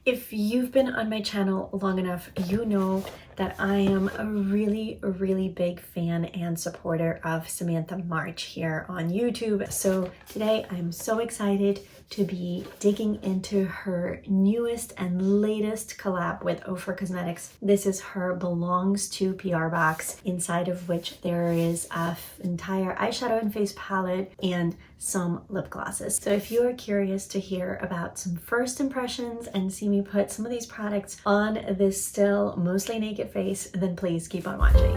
If you've been on my channel long enough, you know that I am a really big fan and supporter of Samantha MARC here on YouTube. So today I'm so excited to be digging into her newest and latest collab with Ofra Cosmetics. This is her Belongs to PR box, inside of which there is an entire eyeshadow and face palette and some lip glosses. So if you are curious to hear about some first impressions and see me put some of these products on this still mostly naked face, then please keep on watching.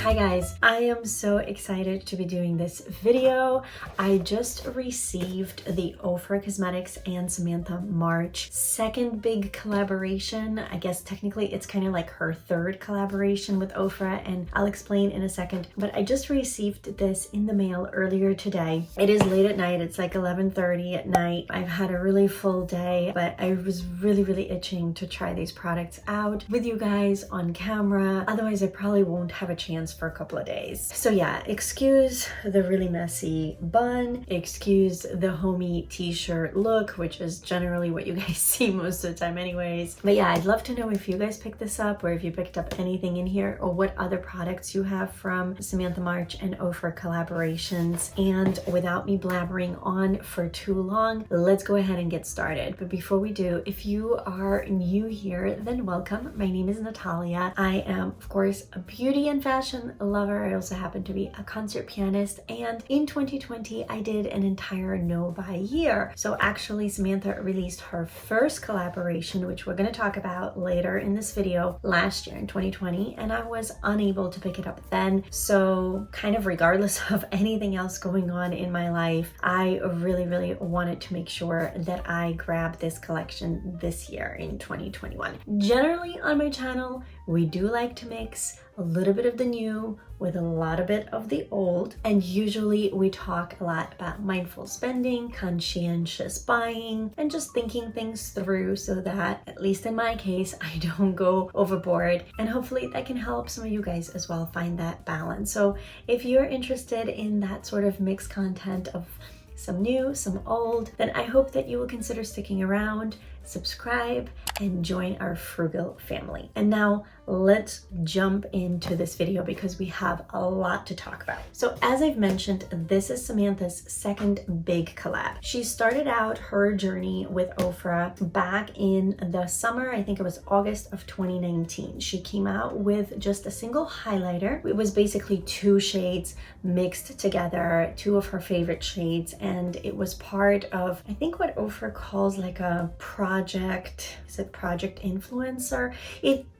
Hi guys, I am so excited to be doing this video. I just received the Ofra Cosmetics and Samantha MARC second big collaboration. I guess technically it's kind of like her third collaboration with Ofra, and I'll explain in a second. But I just received this in the mail earlier today. It is late at night, it's like 11:30 at night. I've had a really full day, but I was really itching to try these products out with you guys on camera. Otherwise I probably won't have a chance for a couple of days. So yeah, excuse the really messy bun, excuse the homey t-shirt look, which is generally what you guys see most of the time anyways. But yeah, I'd love to know if you guys picked this up, or if you picked up anything in here, or what other products you have from Samantha MARC and Ofra collaborations. And without me blabbering on for too long, let's go ahead and get started. But before we do, if you are new here, then welcome. My name is Natalia. I am, of course, a beauty and fashion lover. I also happen to be a concert pianist, and in 2020 I did an entire no-buy year. So actually Samantha released her first collaboration, which we're going to talk about later in this video, last year in 2020, and I was unable to pick it up then. So kind of regardless of anything else going on in my life, I really wanted to make sure that I grab this collection this year in 2021. Generally on my channel, we do like to mix a little bit of the new with a lot of bit of the old, and usually we talk a lot about mindful spending, conscientious buying, and just thinking things through so that, at least in my case, I don't go overboard, and hopefully that can help some of you guys as well find that balance. So if you're interested in that sort of mixed content of some new, some old, then I hope that you will consider sticking around, subscribe, and join our frugal family. And now let's jump into this video because we have a lot to talk about. So as I've mentioned, this is Samantha's second big collab. She started out her journey with Ofra back in the summer, I think it was August of 2019. She came out with just a single highlighter. It was basically two shades mixed together, two of her favorite shades, and it was part of, I think, what Ofra calls like a project, is it project influencer?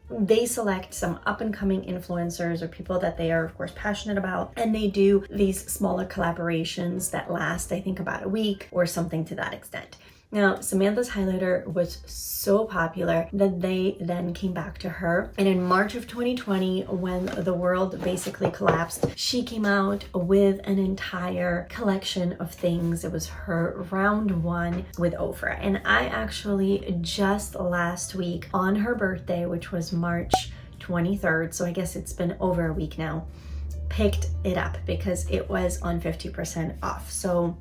They select some up-and-coming influencers or people that they are, of course, passionate about, and they do these smaller collaborations that last, I think, about a week or something to that extent. Now, Samantha's highlighter was so popular that they then came back to her. And in March of 2020, when the world basically collapsed, she came out with an entire collection of things. It was her round one with Ofra. And I actually just last week on her birthday, which was March 23rd, so I guess it's been over a week now, picked it up because it was on 50% off. So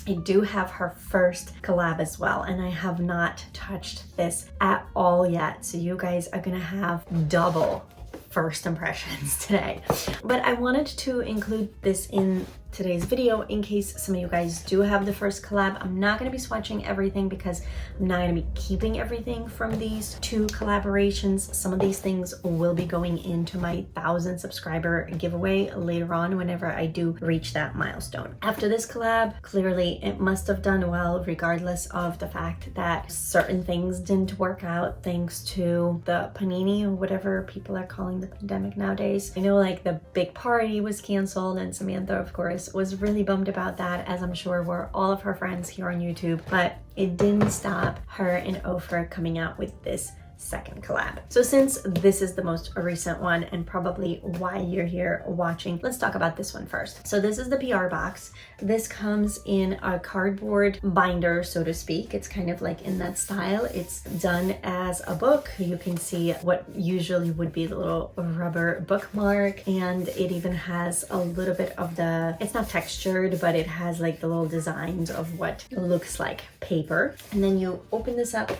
I do have her first collab as well, and I have not touched this at all yet. So you guys are gonna have double first impressions today. But I wanted to include this in today's video in case some of you guys do have the first collab. I'm not going to be swatching everything because I'm not going to be keeping everything from these two collaborations. Some of these things will be going into my 1,000 subscriber giveaway later on whenever I do reach that milestone. After this collab, clearly it must have done well regardless of the fact that certain things didn't work out thanks to the panini, or whatever people are calling the pandemic nowadays. I know like the big party was canceled, and Samantha, of course, was really bummed about that, as I'm sure were all of her friends here on YouTube, but it didn't stop her and Ofra coming out with this second collab. So since this is the most recent one and probably why you're here watching, let's talk about this one first. So this is the PR box. This comes in a cardboard binder, so to speak. It's kind of like in that style. It's done as a book. You can see what usually would be the little rubber bookmark, and it even has a little bit of the, it's not textured, but it has like the little designs of what looks like paper. And then you open this up.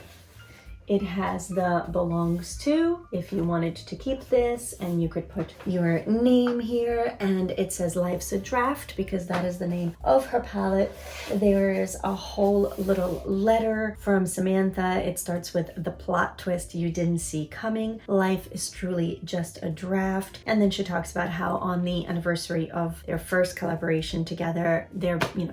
It has the belongs to, if you wanted to keep this, and you could put your name here, and it says Life's a Draft because that is the name of her palette. There is a whole little letter from Samantha. It starts with the plot twist you didn't see coming. Life is truly just a draft. And then she talks about how on the anniversary of their first collaboration together,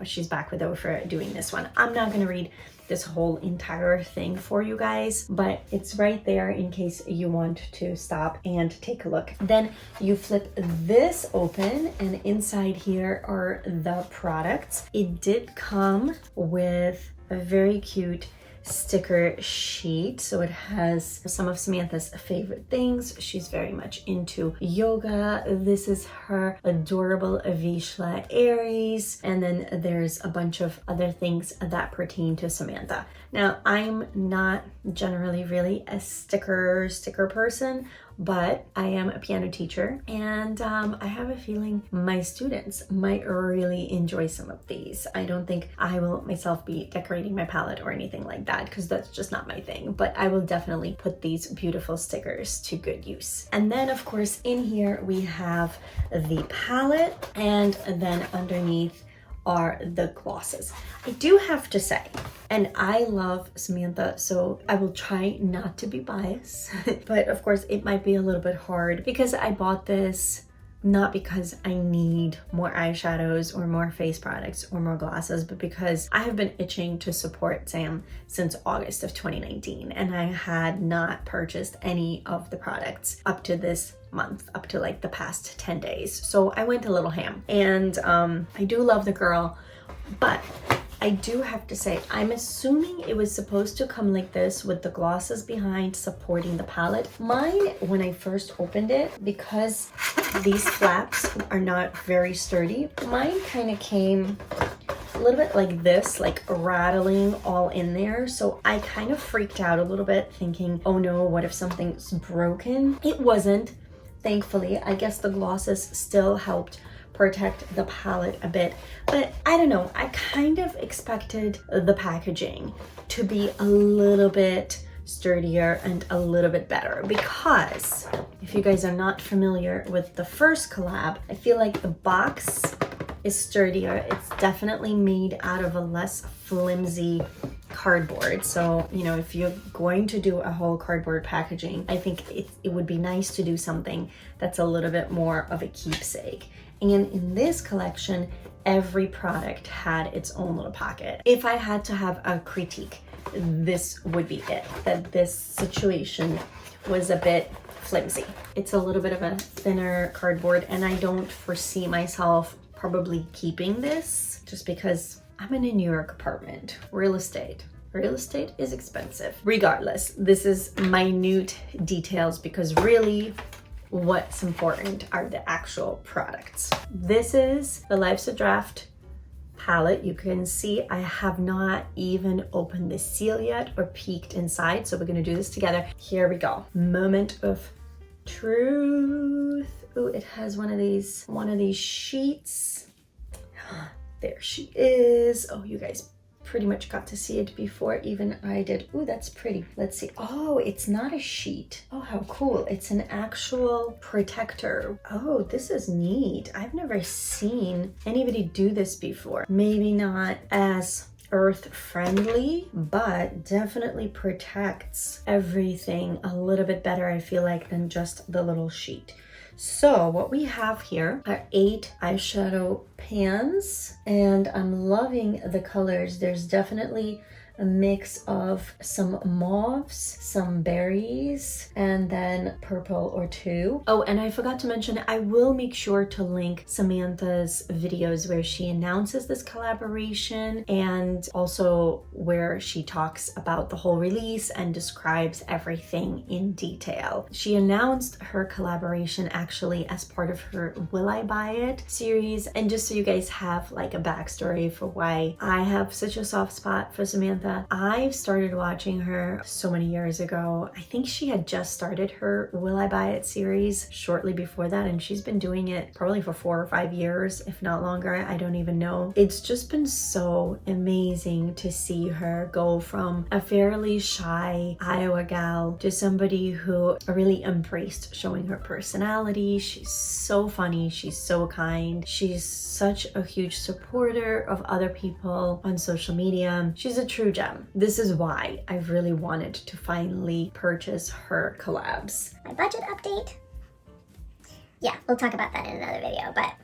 she's back with Ofra doing this one. I'm not gonna read this whole entire thing for you guys, but it's right there in case you want to stop and take a look. Then you flip this open, and inside here are the products. It did come with a very cute sticker sheet. So it has some of Samantha's favorite things. She's very much into yoga. This is her adorable Vishla Aries. And then there's a bunch of other things that pertain to Samantha. Now, I'm not generally really a sticker person, but I am a piano teacher, and I have a feeling my students might really enjoy some of these. I don't think I will myself be decorating my palette or anything like that because that's just not my thing, but I will definitely put these beautiful stickers to good use. And then of course in here we have the palette, and then underneath are the glosses. I do have to say, and I love Samantha, so I will try not to be biased, but of course it might be a little bit hard because I bought this not because I need more eyeshadows or more face products or more glosses, but because I have been itching to support Sam since August of 2019, and I had not purchased any of the products up to this month, up to like the past 10 days. So I went a little ham, and I do love the girl, but I do have to say, I'm assuming it was supposed to come like this with the glosses behind supporting the palette. Mine, when I first opened it, because these flaps are not very sturdy, mine kind of came a little bit like this, like rattling all in there. So I kind of freaked out a little bit thinking, oh no, what if something's broken? It wasn't, thankfully. I guess the glosses still helped protect the palette a bit, but I don't know, I kind of expected the packaging to be a little bit sturdier and a little bit better, because if you guys are not familiar with the first collab, I feel like the box is sturdier. It's definitely made out of a less flimsy cardboard. So, if you're going to do a whole cardboard packaging, I think it would be nice to do something that's a little bit more of a keepsake. And in this collection, every product had its own little pocket. If I had to have a critique, this would be it, that this situation was a bit flimsy. It's a little bit of a thinner cardboard, and I don't foresee myself probably keeping this just because I'm in a New York apartment. Real estate is expensive. Regardless, this is minute details because really what's important are the actual products. This is the Life's a Draft palette. You can see I have not even opened the seal yet or peeked inside, so we're gonna do this together. Here we go. Moment of truth. Ooh, it has one of these sheets. There she is. Oh, you guys pretty much got to see it before even I did. Ooh, that's pretty. Let's see. Oh, it's not a sheet. Oh, how cool. It's an actual protector. Oh, this is neat. I've never seen anybody do this before. Maybe not as earth friendly, but definitely protects everything a little bit better, I feel like, than just the little sheet. So what we have here are 8 eyeshadow pans, and I'm loving the colors. There's definitely a mix of some mauves, some berries, and then purple or two. Oh, and I forgot to mention, I will make sure to link Samantha's videos where she announces this collaboration and also where she talks about the whole release and describes everything in detail. She announced her collaboration actually as part of her Will I Buy It series. And just so you guys have like a backstory for why I have such a soft spot for Samantha, I've started watching her so many years ago. I think she had just started her Will I Buy It series shortly before that, and she's been doing it probably for 4 or 5 years, if not longer. I don't even know. It's just been so amazing to see her go from a fairly shy Iowa gal to somebody who really embraced showing her personality. She's so funny, she's so kind, she's such a huge supporter of other people on social media. She's a true gem. This is why I've really wanted to finally purchase her collabs. My budget update. Yeah, we'll talk about that in another video, but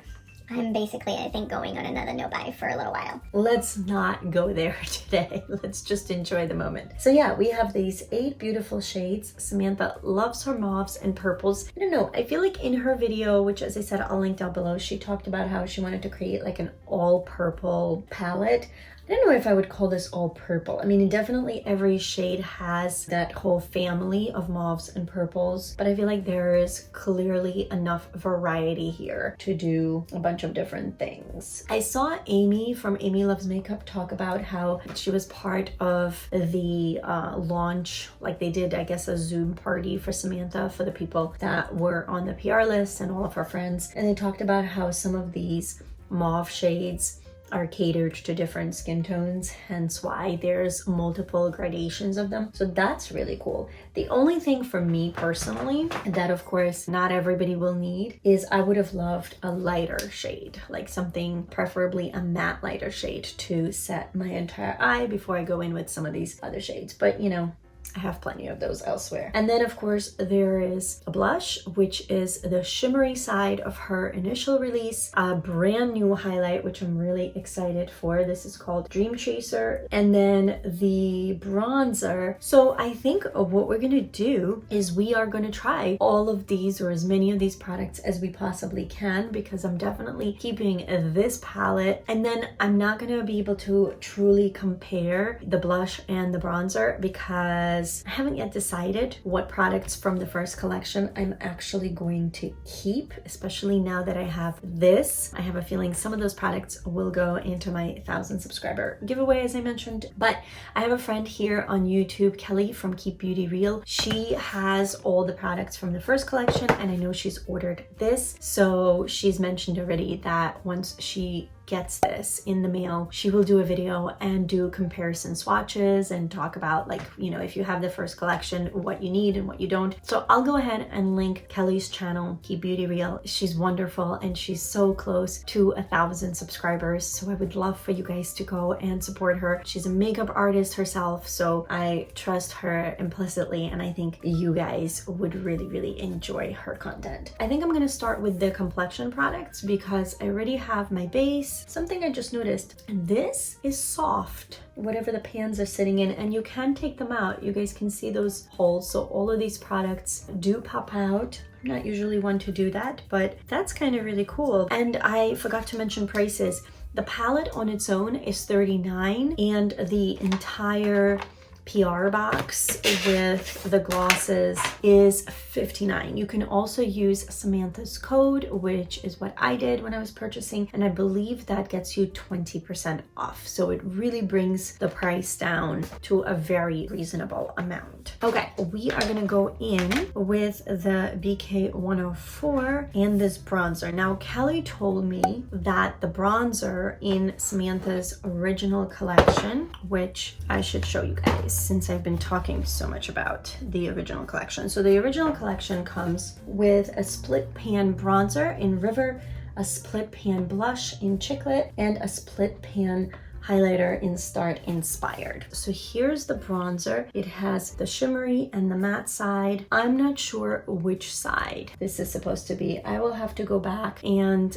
I'm basically, I think, going on another no-buy for a little while. Let's not go there today. Let's just enjoy the moment. So yeah, we have these 8 beautiful shades. Samantha loves her mauves and purples. I don't know, I feel like in her video, which as I said, I'll link down below, she talked about how she wanted to create like an all purple palette. I don't know if I would call this all purple. I mean, definitely every shade has that whole family of mauves and purples, but I feel like there is clearly enough variety here to do a bunch of different things. I saw Amy from Amy Loves Makeup talk about how she was part of the launch, like they did, I guess, a Zoom party for Samantha for the people that were on the PR list and all of her friends. And they talked about how some of these mauve shades are catered to different skin tones, hence why there's multiple gradations of them. So that's really cool. The only thing for me personally that of course not everybody will need is I would have loved a lighter shade, like something preferably a matte lighter shade to set my entire eye before I go in with some of these other shades. But you know, I have plenty of those elsewhere. And then of course there is a blush, which is the shimmery side of her initial release, a brand new highlight, which I'm really excited for. This is called Dream Chaser. And then the bronzer. So I think what we're gonna do is we are gonna try all of these or as many of these products as we possibly can, because I'm definitely keeping this palette. And then I'm not gonna be able to truly compare the blush and the bronzer because I haven't yet decided what products from the first collection I'm actually going to keep, especially now that I have this. I have a feeling some of those products will go into my 1,000 subscriber giveaway, as I mentioned. But I have a friend here on YouTube, Kelly from Keep Beauty Real. She has all the products from the first collection, and I know she's ordered this. So she's mentioned already that once she gets this in the mail, she will do a video and do comparison swatches and talk about, like, you know, if you have the first collection, what you need and what you don't. So I'll go ahead and link Kelly's channel, Keep Beauty Real. She's wonderful and she's so close to 1,000 subscribers. So I would love for you guys to go and support her. She's a makeup artist herself, so I trust her implicitly, and I think you guys would really, really enjoy her content. I think I'm gonna start with the complexion products because I already have my base. Something I just noticed, and this is soft, whatever the pans are sitting in, and you can take them out. You guys can see those holes, so all of these products do pop out. I'm not usually one to do that, but that's kind of really cool. And I forgot to mention prices. The palette on its own is $39, and the entire PR box with the glosses is $59. You can also use Samantha's code, which is what I did when I was purchasing, and I believe that gets you 20% off. So it really brings the price down to a very reasonable amount. Okay, we are gonna go in with the BK 104 and this bronzer. Now, Kelly told me that the bronzer in Samantha's original collection, which I should show you guys since I've been talking so much about the original collection. So the original collection comes with a split pan bronzer in River, a split pan blush in Chiclet, and a split pan highlighter in Start inspired. So here's the bronzer. It has the shimmery and the matte side. I'm not sure which side this is supposed to be. I will have to go back and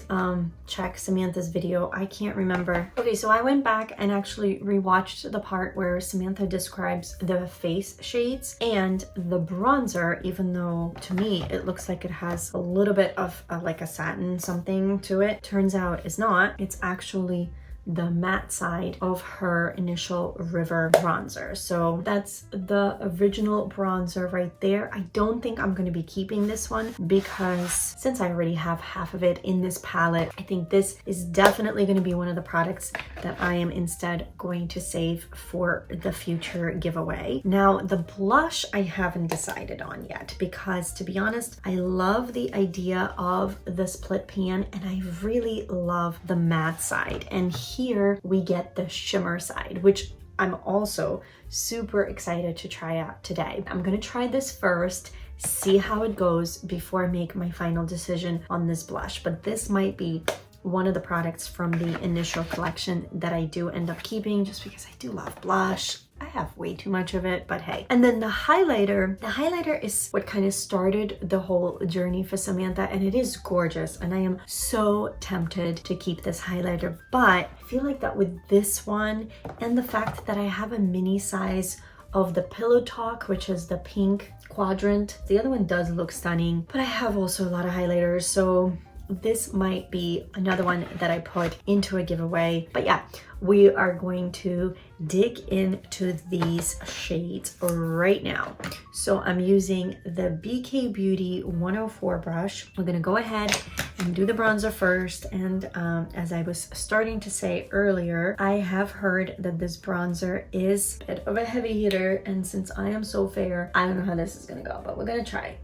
check Samantha's video. I can't remember. Okay, so I went back and actually rewatched the part where Samantha describes the face shades and the bronzer, even though to me it looks like it has a little bit of like a satin something to it. Turns out it's not. It's actually the matte side of her initial River bronzer. So that's the original bronzer right there. I don't think I'm going to be keeping this one because since I already have half of it in this palette, I think this is definitely going to be one of the products that I am instead going to save for the future giveaway. Now the blush I haven't decided on yet because, to be honest, I love the idea of the split pan and I really love the matte side, and here we get the shimmer side, which I'm also super excited to try out today. I'm gonna try this first, see how it goes before I make my final decision on this blush, but this might be one of the products from the initial collection that I do end up keeping just because I do love blush. I have way too much of it, but hey. And then the highlighter is what kind of started the whole journey for Samantha, and it is gorgeous, and I am so tempted to keep this highlighter, but I feel like that with this one and the fact that I have a mini size of the Pillow Talk, which is the pink quadrant, the other one does look stunning, but I have also a lot of highlighters, so this might be another one that I put into a giveaway. But yeah, we are going to dig into these shades right now. So I'm using the BK Beauty 104 brush. We're gonna go ahead and do the bronzer first. And as I was starting to say earlier, I have heard that this bronzer is a bit of a heavy hitter, and since I am so fair, I don't know how this is gonna go, but we're gonna try.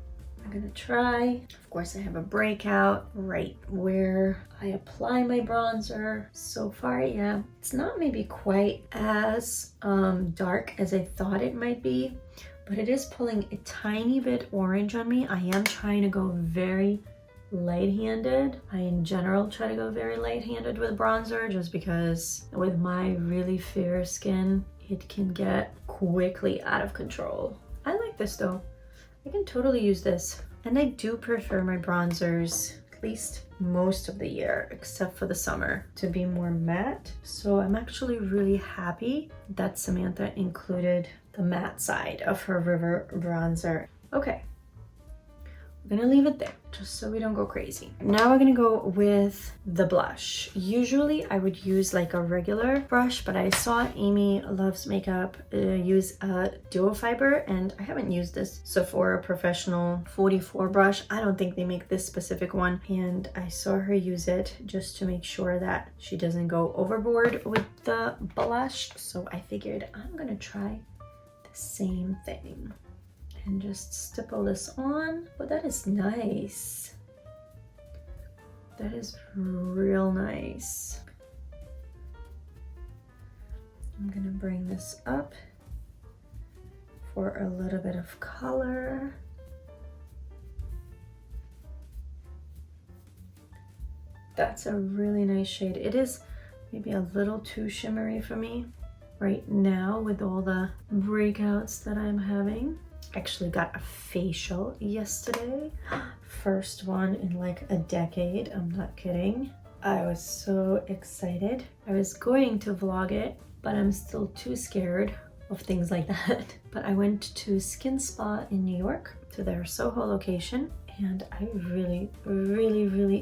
I'm gonna try. Of course, I have a breakout right where I apply my bronzer. So far, yeah, it's not maybe quite as dark as I thought it might be, but it is pulling a tiny bit orange on me. I am trying to go very light-handed. I in general try to go very light-handed with bronzer just because with my really fair skin, it can get quickly out of control. I like this though. I can totally use this. And I do prefer my bronzers, at least most of the year, except for the summer, to be more matte. So I'm actually really happy that Samantha included the matte side of her River bronzer. Okay, we're gonna leave it there just so we don't go crazy. Now we're gonna go with the blush. Usually I would use like a regular brush, but I saw Amy Loves Makeup use a duo fiber, and I haven't used this Sephora Professional 44 brush. I don't think they make this specific one, and I saw her use it just to make sure that she doesn't go overboard with the blush. So I figured I'm gonna try the same thing and just stipple this on. But that is nice. That is real nice. I'm gonna bring this up for a little bit of color. That's a really nice shade. It is maybe a little too shimmery for me right now with all the breakouts that I'm having. Actually got a facial yesterday. First one in like a decade, I'm not kidding. I was so excited. I was going to vlog it, but I'm still too scared of things like that. But I went to Skin Spa in New York, to their Soho location, and I really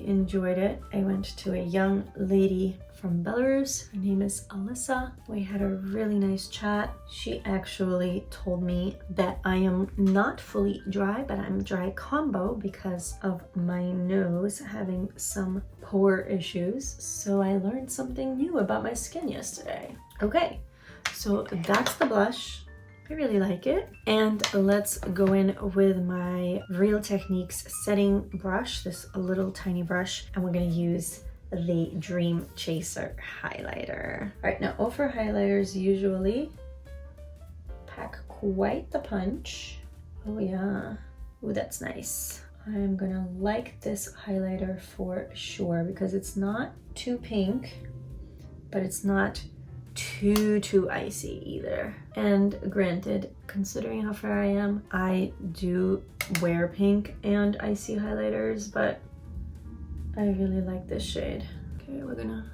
enjoyed it. I went to a young lady from Belarus. Her name is Alyssa. We had a really nice chat. She actually told me that I am not fully dry, but I'm dry combo because of my nose having some pore issues. So I learned something new about my skin yesterday. Okay, so that's the blush. I really like it. And let's go in with my Real Techniques setting brush, this little tiny brush, and we're gonna use the Dream Chaser highlighter. All right, now Ofra highlighters usually pack quite the punch. Oh yeah, oh that's nice. I'm gonna like this highlighter for sure because it's not too pink, but it's not too icy either. And granted, considering how fair I am, I do wear pink and icy highlighters, but I really like this shade. Okay, we're gonna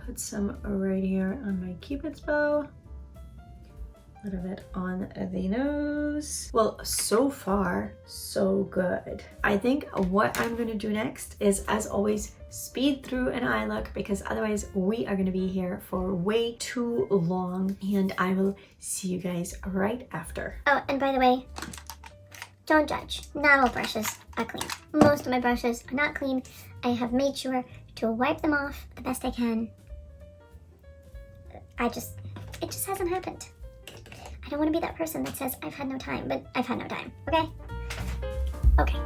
put some right here on my Cupid's bow. A little bit on the nose. Well, so far, so good. I think what I'm gonna do next is, as always, speed through an eye look, because otherwise we are gonna be here for way too long, and I will see you guys right after. Oh, and by the way, don't judge. Not all brushes are clean. Most of my brushes are not clean. I have made sure to wipe them off the best I can. It just hasn't happened. I don't want to be that person that says I've had no time, but I've had no time, okay? Okay.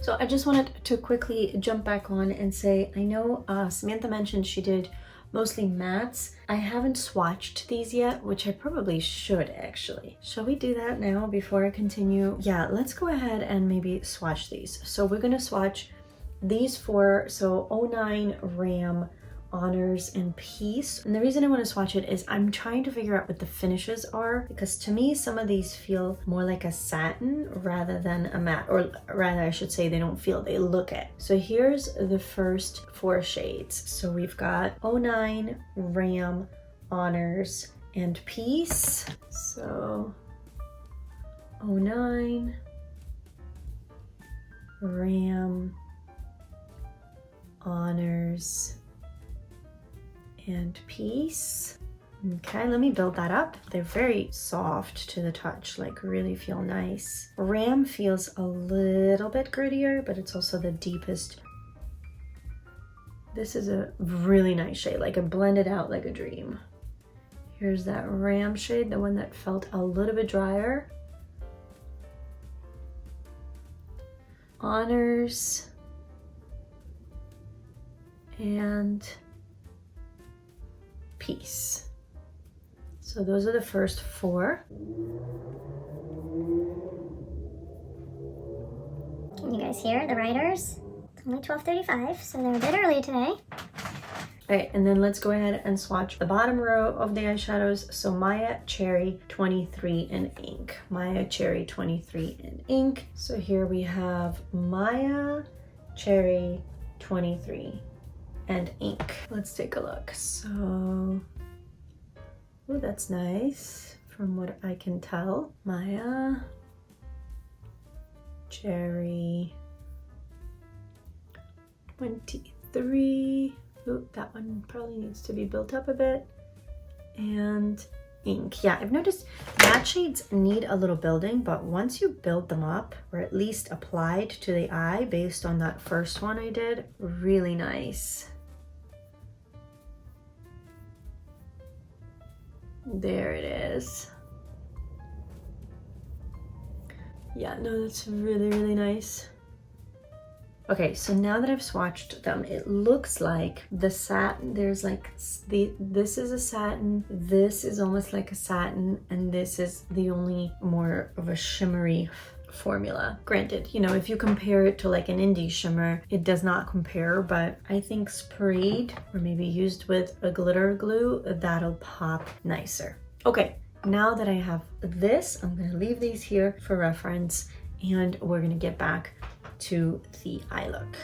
So I just wanted to quickly jump back on and say, I know Samantha mentioned she did mostly mattes. I haven't swatched these yet, which I probably should actually. Shall we do that now before I continue? Yeah, let's go ahead and maybe swatch these. So we're gonna swatch these four, so 09, Ram, Honors, and Peace. And the reason I want to swatch it is I'm trying to figure out what the finishes are, because to me some of these feel more like a satin rather than a matte, or rather I should say they don't feel, they look it. So here's the first four shades. So we've got 09, Ram, Honors, and Peace. So 09, Ram, Honors, and Peace. Okay, let me build that up. They're very soft to the touch, like really feel nice. Ram feels a little bit grittier, but it's also the deepest. This is a really nice shade, like it blended out like a dream. Here's that Ram shade, the one that felt a little bit drier. Honors and Peace. So those are the first four. Can you guys hear the writers? It's only 12:35, so they're a bit early today. All right, and then let's go ahead and swatch the bottom row of the eyeshadows. So Maya, Cherry, 23, and Ink. Maya, Cherry, 23, and Ink. So here we have Maya, Cherry, 23, and Ink. Let's take a look. So, oh, that's nice from what I can tell. Maya, Cherry, 23. Oh, that one probably needs to be built up a bit. And Ink. Yeah, I've noticed matte shades need a little building, but once you build them up, or at least applied to the eye based on that first one I did, really nice. There it is. Yeah, no, that's really, really nice. Okay, so now that I've swatched them, it looks like the satin, there's like, this is a satin, this is almost like a satin, and this is the only more of a shimmery formula. Granted, you know, if you compare it to like an indie shimmer, it does not compare, but I think sprayed or maybe used with a glitter glue, that'll pop nicer. Okay, now that I have this, I'm gonna leave these here for reference, and we're gonna get back to the eye look.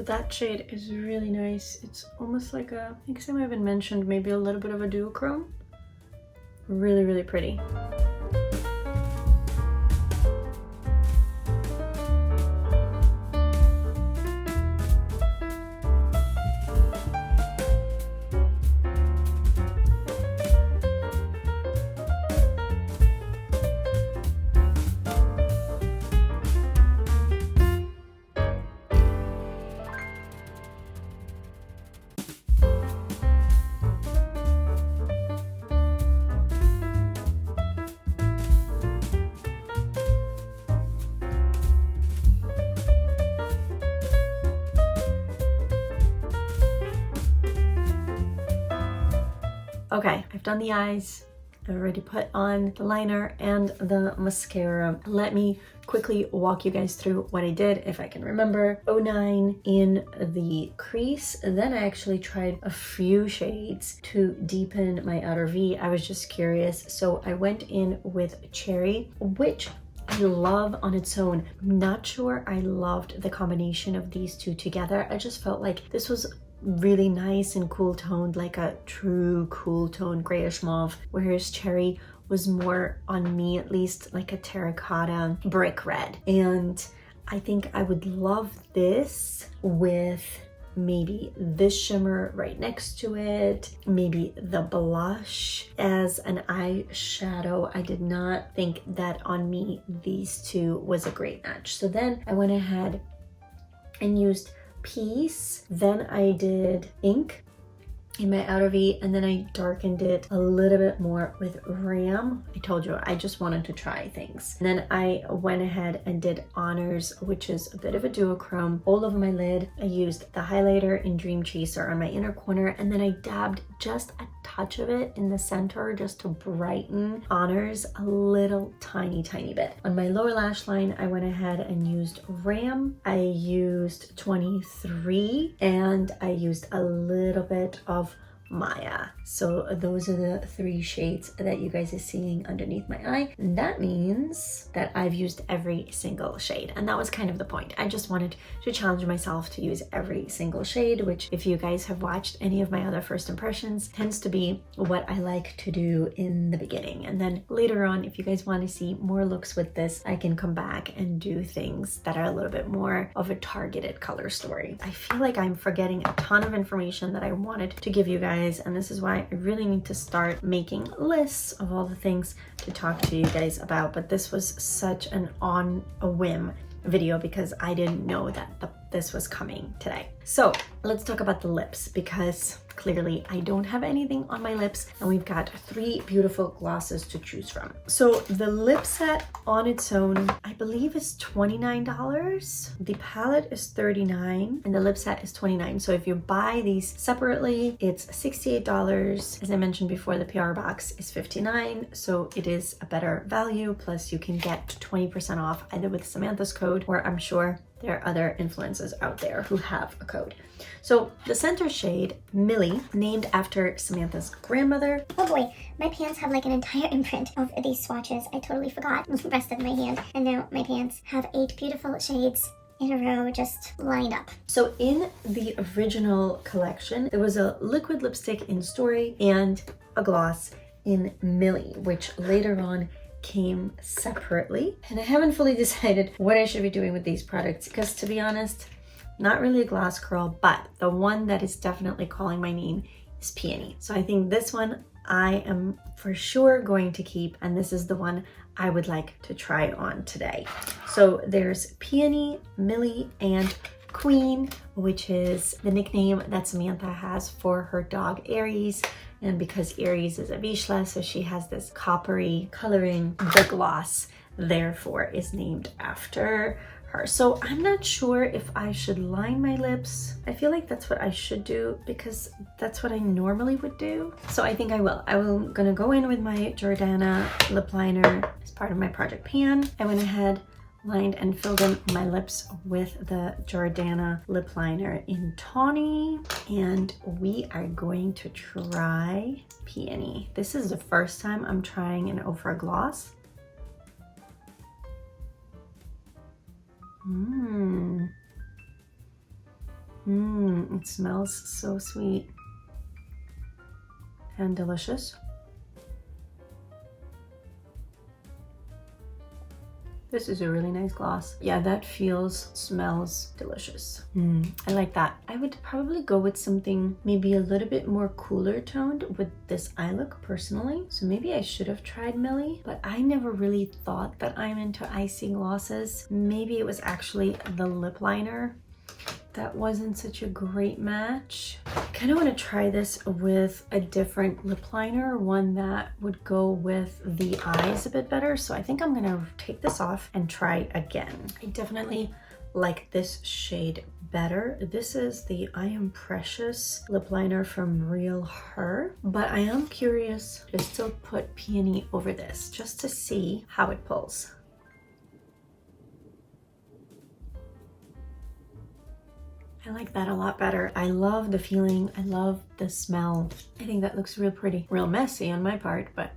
that shade is really nice. It's almost like a, I think Sam even mentioned maybe a little bit of a duochrome. Really, really pretty. Okay, I've done the eyes. I've already put on the liner and the mascara. Let me quickly walk you guys through what I did, if I can remember. 09 in the crease. Then I actually tried a few shades to deepen my outer V. I was just curious. So I went in with Cherry, which I love on its own. I'm not sure I loved the combination of these two together. I just felt like this was really nice and cool toned, like a true cool tone grayish mauve, whereas Cherry was more, on me at least, like a terracotta brick red. And I think I would love this with maybe this shimmer right next to it, maybe the blush as an eyeshadow. I did not think that on me these two was a great match. So then I went ahead and used Peace, then I did Ink in my outer V, and then I darkened it a little bit more with Ram. I told you I just wanted to try things. And then I went ahead and did Honors, which is a bit of a duochrome, all over my lid. I used the highlighter in Dream Chaser on my inner corner, and then I dabbed just a touch of it in the center just to brighten Honors a little tiny bit. On my lower lash line, I went ahead and used Ram. I used 23, and I used a little bit of Maya. So those are the three shades that you guys are seeing underneath my eye. And that means that I've used every single shade, and that was kind of the point. I just wanted to challenge myself to use every single shade, which, if you guys have watched any of my other first impressions, tends to be what I like to do in the beginning. And then later on, if you guys want to see more looks with this, I can come back and do things that are a little bit more of a targeted color story. I feel like I'm forgetting a ton of information that I wanted to give you guys, and this is why I really need to start making lists of all the things to talk to you guys about. But this was such an on a whim video because I didn't know that this was coming today. So let's talk about the lips, because clearly I don't have anything on my lips, and we've got three beautiful glosses to choose from. So the lip set on its own, I believe, is $29. The palette is $39 and the lip set is $29. So if you buy these separately, it's $68. As I mentioned before, the PR box is $59, so it is a better value. Plus you can get 20% off either with Samantha's code, or I'm sure there are other influencers out there who have a code. So the center shade, Millie, named after Samantha's grandmother. Oh boy, my pants have like an entire imprint of these swatches. I totally forgot the rest of my hand. And now my pants have 8 beautiful shades in a row just lined up. So in the original collection, there was a liquid lipstick in Story and a gloss in Millie, which later on came separately. And I haven't fully decided what I should be doing with these products, because to be honest, not really a gloss girl, but the one that is definitely calling my name is Peony. So I think this one I am for sure going to keep, and this is the one I would like to try on today. So there's Peony, Millie, and Queen, which is the nickname that Samantha has for her dog Aries. And because Aries is a Vizsla, so she has this coppery coloring, the gloss therefore is named after her. So I'm not sure if I should line my lips. I feel like that's what I should do because that's what I normally would do. So I think I will. I'm gonna go in with my Jordana lip liner as part of my project pan. I went ahead, lined and filled in my lips with the Jordana lip liner in Tawny, and we are going to try Peony. This is the first time I'm trying an Ofra gloss. It smells so sweet and delicious. This is a really nice gloss. Yeah, that smells delicious. I like that. I would probably go with something maybe a little bit more cooler toned with this eye look personally. So maybe I should have tried Millie, but I never really thought that I'm into icy glosses. Maybe it was actually the lip liner that wasn't such a great match. I kind of want to try this with a different lip liner, one that would go with the eyes a bit better. So I think I'm gonna take this off and try again. I definitely like this shade better. This is the I Am Precious lip liner from Real Her, but I am curious to still put Peony over this just to see how it pulls. I like that a lot better. I love the feeling. I love the smell. I think that looks real pretty. Real messy on my part, but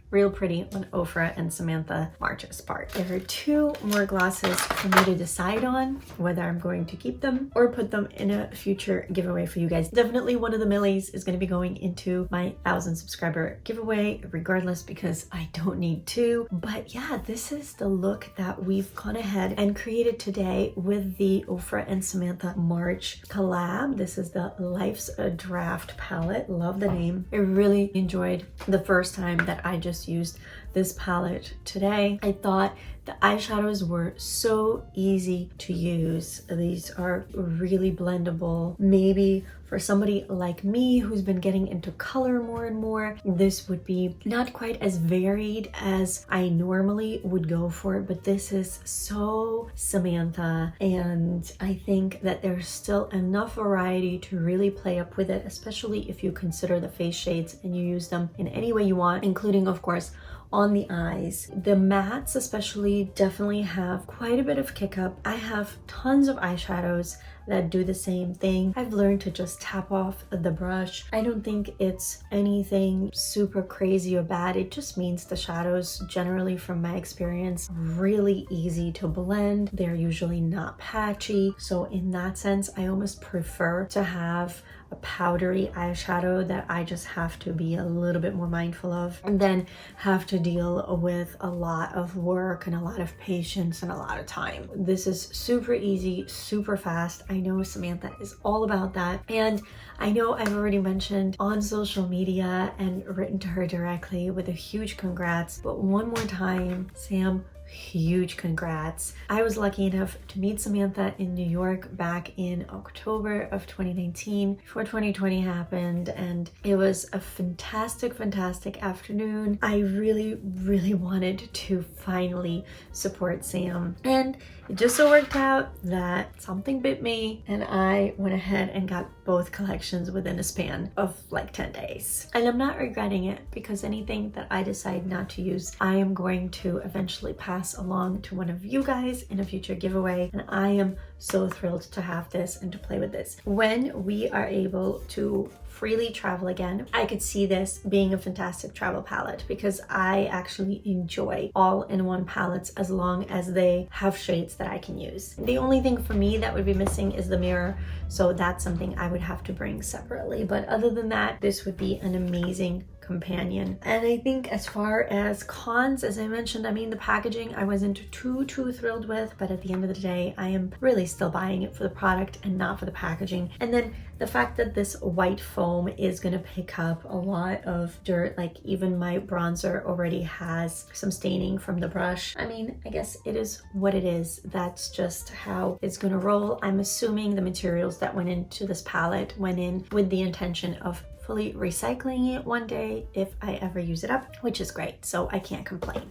real pretty on Ofra and Samantha March's part. There are 2 more glosses for me to decide on whether I'm going to keep them or put them in a future giveaway for you guys. Definitely one of the Millies is going to be going into my 1,000 subscriber giveaway regardless, because I don't need 2. But yeah, this is the look that we've gone ahead and created today with the Ofra and Samantha March collab. This is the Life's a Draft palette. Love the name. I really enjoyed the first time that I just used this palette today. I thought the eyeshadows were so easy to use. These are really blendable. Maybe for somebody like me who's been getting into color more and more, this would be not quite as varied as I normally would go for, but this is so Samantha, and I think that there's still enough variety to really play up with it, especially if you consider the face shades and you use them in any way you want, including of course on the eyes. The mattes especially definitely have quite a bit of kick up. I have tons of eyeshadows that do the same thing. I've learned to just tap off the brush. I don't think it's anything super crazy or bad. It just means the shadows, generally from my experience, really easy to blend. They're usually not patchy. So in that sense, I almost prefer to have a powdery eyeshadow that I just have to be a little bit more mindful of, and then have to deal with a lot of work and a lot of patience and a lot of time. This is super easy, super fast. I know Samantha is all about that, and I know I've already mentioned on social media and written to her directly with a huge congrats, but one more time, Sam, huge congrats. I was lucky enough to meet Samantha in New York back in October of 2019 before 2020 happened, and it was a fantastic afternoon. I really wanted to finally support Sam, and it just so worked out that something bit me and I went ahead and got both collections within a span of like 10 days. And I'm not regretting it, because anything that I decide not to use, I am going to eventually pass along to one of you guys in a future giveaway. And I am so thrilled to have this and to play with this. When we are able to freely travel again, I could see this being a fantastic travel palette, because I actually enjoy all-in-one palettes as long as they have shades that I can use. The only thing for me that would be missing is the mirror, so that's something I would have to bring separately. But other than that, this would be an amazing companion. And I think as far as cons, as I mentioned, I mean, the packaging I wasn't too thrilled with, but at the end of the day, I am really still buying it for the product and not for the packaging. And then the fact that this white foam is gonna pick up a lot of dirt, like even my bronzer already has some staining from the brush. I mean, I guess it is what it is. That's just how it's gonna roll. I'm assuming the materials that went into this palette went in with the intention of fully recycling it one day if I ever use it up, which is great, so I can't complain.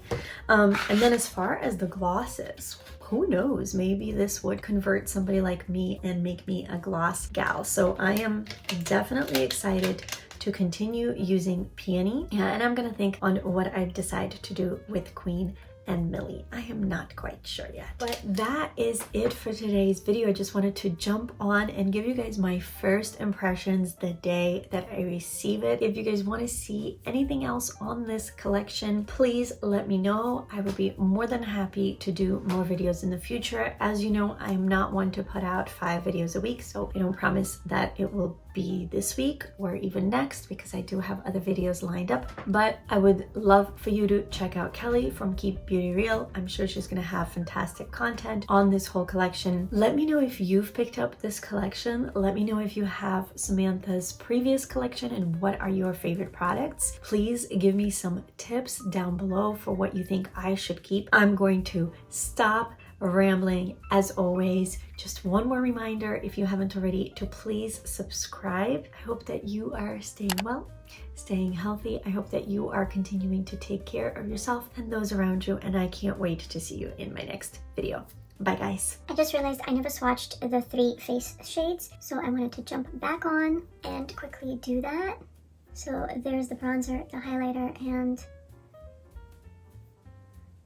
And then as far as the glosses, who knows, maybe this would convert somebody like me and make me a gloss gal. So I am definitely excited to continue using Peony, and I'm gonna think on what I decide to do with Queen and Millie. I am not quite sure yet. But that is it for today's video. I just wanted to jump on and give you guys my first impressions the day that I receive it. If you guys want to see anything else on this collection, please let me know. I would be more than happy to do more videos in the future. As you know, I'm not one to put out 5 videos a week, so I don't promise that it will be this week or even next, because I do have other videos lined up. But I would love for you to check out Kelly from Keep Beauty Real. I'm sure she's gonna have fantastic content on this whole collection. Let me know if you've picked up this collection. Let me know if you have Samantha's previous collection and what are your favorite products. Please give me some tips down below for what you think I should keep. I'm going to stop rambling. As always, just one more reminder, if you haven't already, to please subscribe. I hope that you are staying well, staying healthy. I hope that you are continuing to take care of yourself and those around you, and I can't wait to see you in my next video. Bye guys. I just realized I never swatched the 3 face shades, so I wanted to jump back on and quickly do that. So there's the bronzer, the highlighter, and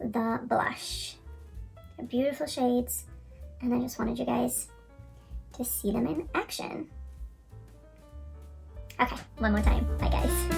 the blush. They're beautiful shades, and I just wanted you guys to see them in action. Okay, one more time. Bye guys.